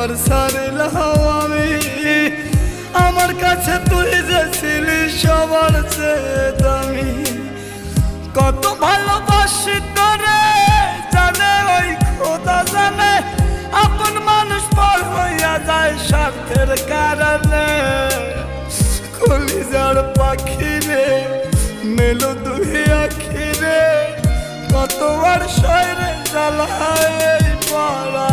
আমার ছাড়লাম আমি, আমার কাছে তুই যে ছিলি সবার চেয়ে দামি। কত ভালোবাসি তোরে জানে ওই খোদা জানে, আপন মানুষ পর হইয়া যায় স্বার্থের কারণে। কলিজার পাখি রে মেলো দুই আখি রে, কত আর শহরে জ্বালায় এই পাড়া